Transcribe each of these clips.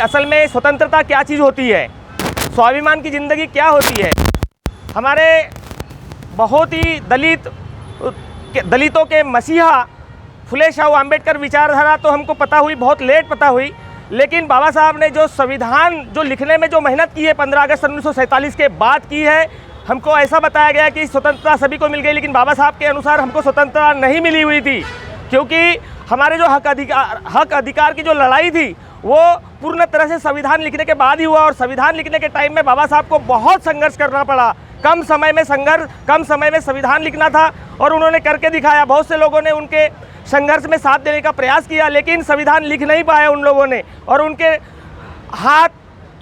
असल में स्वतंत्रता क्या चीज़ होती है, स्वाभिमान की ज़िंदगी क्या होती है। हमारे बहुत ही दलितों के मसीहा फुले शाह अम्बेडकर विचारधारा तो हमको पता हुई, बहुत लेट पता हुई, लेकिन बाबा साहब ने जो संविधान जो लिखने में जो मेहनत की है 15 अगस्त 1947 के बाद की है, हमको ऐसा बताया गया कि स्वतंत्रता सभी को मिल गई, लेकिन बाबा साहब के अनुसार हमको स्वतंत्रता नहीं मिली हुई थी, क्योंकि हमारे जो हक अधिकार की जो लड़ाई थी वो पूर्ण तरह से संविधान लिखने के बाद ही हुआ। और संविधान लिखने के टाइम में बाबा साहब को बहुत संघर्ष करना पड़ा। कम समय में संविधान लिखना था और उन्होंने करके दिखाया। बहुत से लोगों ने उनके संघर्ष में साथ देने का प्रयास किया, लेकिन संविधान लिख नहीं पाए उन लोगों ने, और उनके हाथ,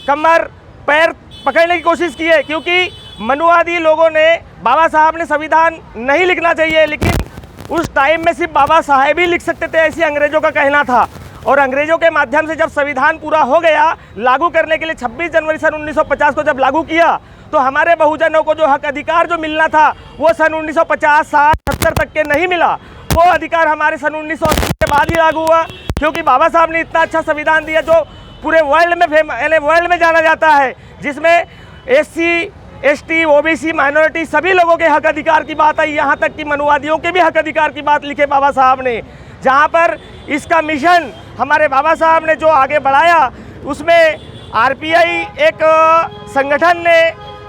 कमर, पैर पकड़ने की कोशिश की है, क्योंकि मनुवादी लोगों ने बाबा साहब ने संविधान नहीं लिखना चाहिए, लेकिन उस टाइम में सिर्फ बाबा साहब ही लिख सकते थे, ऐसी अंग्रेज़ों का कहना था। और अंग्रेज़ों के माध्यम से जब संविधान पूरा हो गया लागू करने के लिए 26 जनवरी सन 1950 को जब लागू किया, तो हमारे बहुजनों को जो हक अधिकार जो मिलना था वो सन 1950, 60, 70 तक के नहीं मिला। वो अधिकार हमारे सन 1980 के बाद ही लागू हुआ, क्योंकि बाबा साहब ने इतना अच्छा संविधान दिया जो पूरे वर्ल्ड में जाना जाता है, जिसमें SC, ST, OBC, माइनॉरिटी सभी लोगों के हक अधिकार की बात आई, यहाँ तक कि मनुवादियों के भी हक अधिकार की बात लिखे बाबा साहब ने। जहाँ पर इसका मिशन हमारे बाबा साहब ने जो आगे बढ़ाया, उसमें RPI एक संगठन ने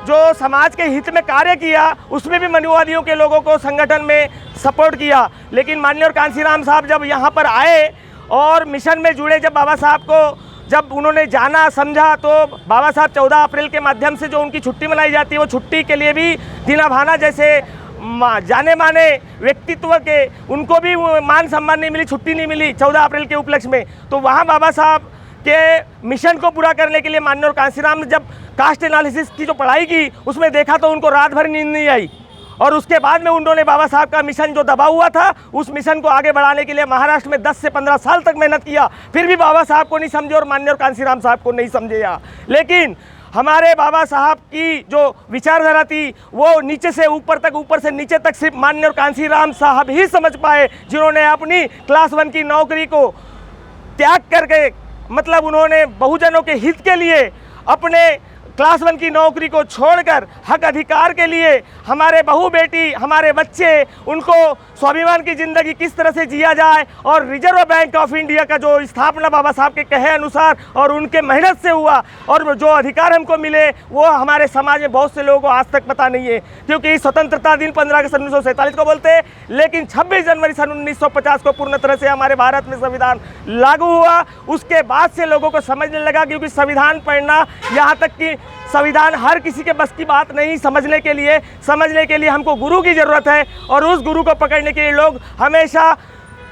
जो समाज के हित में कार्य किया, उसमें भी मनुवादियों के लोगों को संगठन में सपोर्ट किया। लेकिन माननीय कांशीराम साहब जब यहाँ पर आए और मिशन में जुड़े, जब बाबा साहब को जब उन्होंने जाना समझा, तो बाबा साहब 14 अप्रैल के माध्यम से जो उनकी छुट्टी मनाई जाती है, वो छुट्टी के लिए भी दीना भाना जैसे जाने माने व्यक्तित्व के उनको भी मान सम्मान नहीं मिली, छुट्टी नहीं मिली 14 अप्रैल के उपलक्ष्य में। तो वहाँ बाबा साहब के मिशन को पूरा करने के लिए माननीय कांशीराम ने जब कास्ट एनालिसिस की जो पढ़ाई की, उसमें देखा तो उनको रात भर नींद नहीं आई, और उसके बाद में उन्होंने बाबा साहब का मिशन जो दबा हुआ था, उस मिशन को आगे बढ़ाने के लिए महाराष्ट्र में 10 से 15 साल तक मेहनत किया। फिर भी बाबा साहब को नहीं समझे और माननीय कांशीराम साहब को नहीं समझे। लेकिन हमारे बाबा साहब की जो विचारधारा थी वो नीचे से ऊपर तक, ऊपर से नीचे तक सिर्फ माननीय कांशीराम साहब ही समझ पाए, जिन्होंने अपनी क्लास 1 की नौकरी को त्याग करके, मतलब उन्होंने बहुजनों के हित के लिए अपने क्लास 1 की नौकरी को छोड़कर हक अधिकार के लिए हमारे बहू बेटी, हमारे बच्चे, उनको स्वाभिमान की ज़िंदगी किस तरह से जिया जाए, और रिजर्व बैंक ऑफ इंडिया का जो स्थापना बाबा साहब के कहे अनुसार और उनके मेहनत से हुआ, और जो अधिकार हमको मिले वो हमारे समाज में बहुत से लोगों को आज तक पता नहीं है। क्योंकि स्वतंत्रता दिन 15 अगस्त 1947 को बोलते हैं, लेकिन 26 जनवरी सन 1950 को पूर्ण तरह से हमारे भारत में संविधान लागू हुआ। उसके बाद से लोगों को समझने लगा, क्योंकि संविधान पढ़ना, यहाँ तक कि संविधान हर किसी के बस की बात नहीं, समझने के लिए हमको गुरु की ज़रूरत है, और उस गुरु को पकड़ने के लिए लोग हमेशा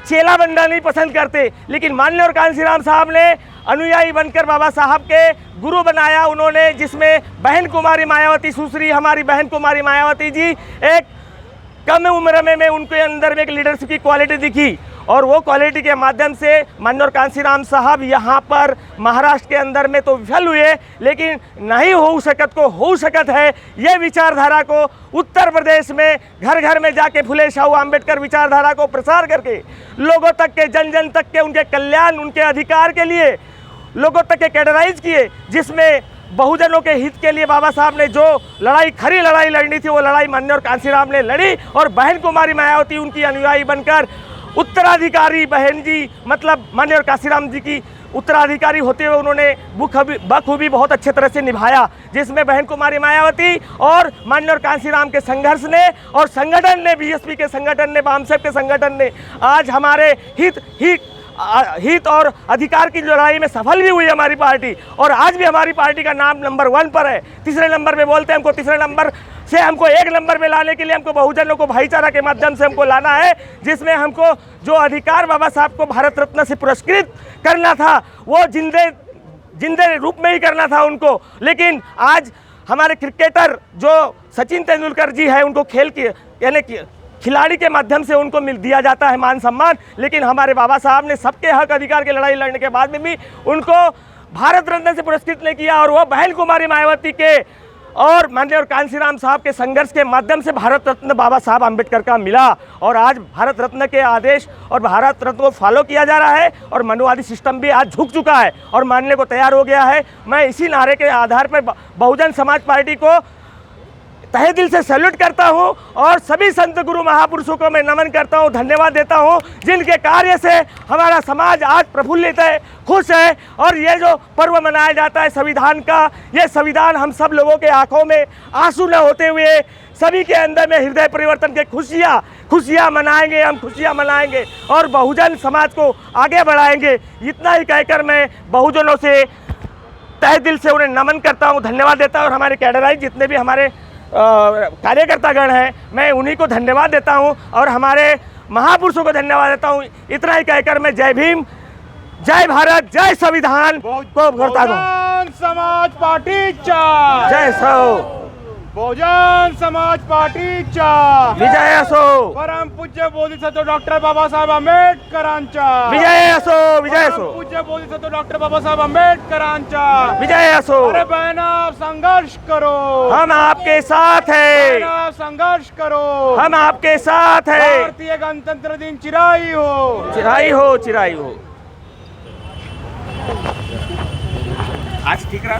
चेला बनना नहीं पसंद करते। लेकिन माननीय कांशीराम साहब ने अनुयायी बनकर बाबा साहब के गुरु बनाया उन्होंने, जिसमें बहन कुमारी मायावती, सुश्री हमारी बहन कुमारी मायावती जी, एक कम उम्र में उनके अंदर में एक लीडरशिप की क्वालिटी दिखी, और वो क्वालिटी के माध्यम से माननीय कांशीराम साहब यहाँ पर महाराष्ट्र के अंदर में तो विफल हुए, लेकिन नहीं हो सकत को हो सकत है, ये विचारधारा को उत्तर प्रदेश में घर घर में जाके फुले शाह अम्बेडकर विचारधारा को प्रसार करके लोगों तक के, जन जन तक के, उनके कल्याण, उनके अधिकार के लिए लोगों तक के कैडराइज किए, जिसमें बहुजनों के हित के लिए बाबा साहब ने जो लड़ाई, खरी लड़ाई लड़नी थी, वो लड़ाई माननीय कांशीराम ने लड़ी, और बहन कुमारी मायावती उनकी अनुयायी बनकर उत्तराधिकारी बहन जी, मतलब माननीय कांशीराम जी की उत्तराधिकारी होते हुए उन्होंने बखूबी बहुत अच्छे तरह से निभाया, जिसमें बहन कुमारी मायावती और माननीय कांशीराम के संघर्ष ने, और संगठन ने, BSP के संगठन ने, बामसेब के संगठन ने आज हमारे हित और अधिकार की लड़ाई में सफल भी हुई हमारी पार्टी, और आज भी हमारी पार्टी का नाम नंबर 1 पर है। तीसरे नंबर पे बोलते हैं, हमको तीसरे नंबर से हमको 1 नंबर में लाने के लिए हमको बहुजनों को भाईचारा के माध्यम से हमको लाना है, जिसमें हमको जो अधिकार बाबा साहब को भारत रत्न से पुरस्कृत करना था वो जिंदे रूप में ही करना था उनको। लेकिन आज हमारे क्रिकेटर जो सचिन तेंदुलकर जी है, उनको खेल की यानी कि खिलाड़ी के माध्यम से उनको दिया जाता है मान सम्मान, लेकिन हमारे बाबा साहब ने सबके हक अधिकार की लड़ाई लड़ने के बाद में भी उनको भारत रत्न से पुरस्कृत नहीं किया, और वो बहन कुमारी मायावती के और माननीय और कांशीराम साहब के संघर्ष के माध्यम से भारत रत्न बाबा साहब आम्बेडकर का मिला और आज भारत रत्न के आदेश और भारत रत्न को फॉलो किया जा रहा है और मनुवादी सिस्टम भी आज झुक चुका है और मानने को तैयार हो गया है। मैं इसी नारे के आधार पर बहुजन समाज पार्टी को तहे दिल से सैल्यूट करता हूं और सभी संत गुरु महापुरुषों को मैं नमन करता हूं, धन्यवाद देता हूं, जिनके कार्य से हमारा समाज आज प्रफुल्लित है, खुश है। और ये जो पर्व मनाया जाता है संविधान का, ये संविधान हम सब लोगों के आंखों में आंसू न होते हुए सभी के अंदर में हृदय परिवर्तन के खुशियाँ मनाएंगे, हम खुशियाँ मनाएंगे और बहुजन समाज को आगे बढ़ाएंगे। इतना ही कहकर मैं बहुजनों से तहे दिल से उन्हें नमन करता हूँ, धन्यवाद देता हूँ और हमारे कैडराइज जितने भी हमारे कार्यकर्तागण हैं, मैं उन्हीं को धन्यवाद देता हूं और हमारे महापुरुषों को धन्यवाद देता हूं। इतना ही कहकर मैं जय भीम, जय भारत, जय संविधान को करता हूं। समाज पार्टीचा जय सो, बहुजन समाज पार्टीचा विजय असो, परम पूज्य बोधिसत्व डॉक्टर बाबासाहेब आंबेडकरांचा विजय असो, विजय असो, परम पूज्य बोधिसत्व डॉक्टर बाबासाहेब आंबेडकरांचा विजय असो। अरे बहना संघर्ष करो, हम आपके साथ हैं, बहना संघर्ष करो, हम आपके साथ हैं। भारतीय गणतंत्र दिन चिराई हो, चिराई हो, चिराई हो। आज ठीक रहा।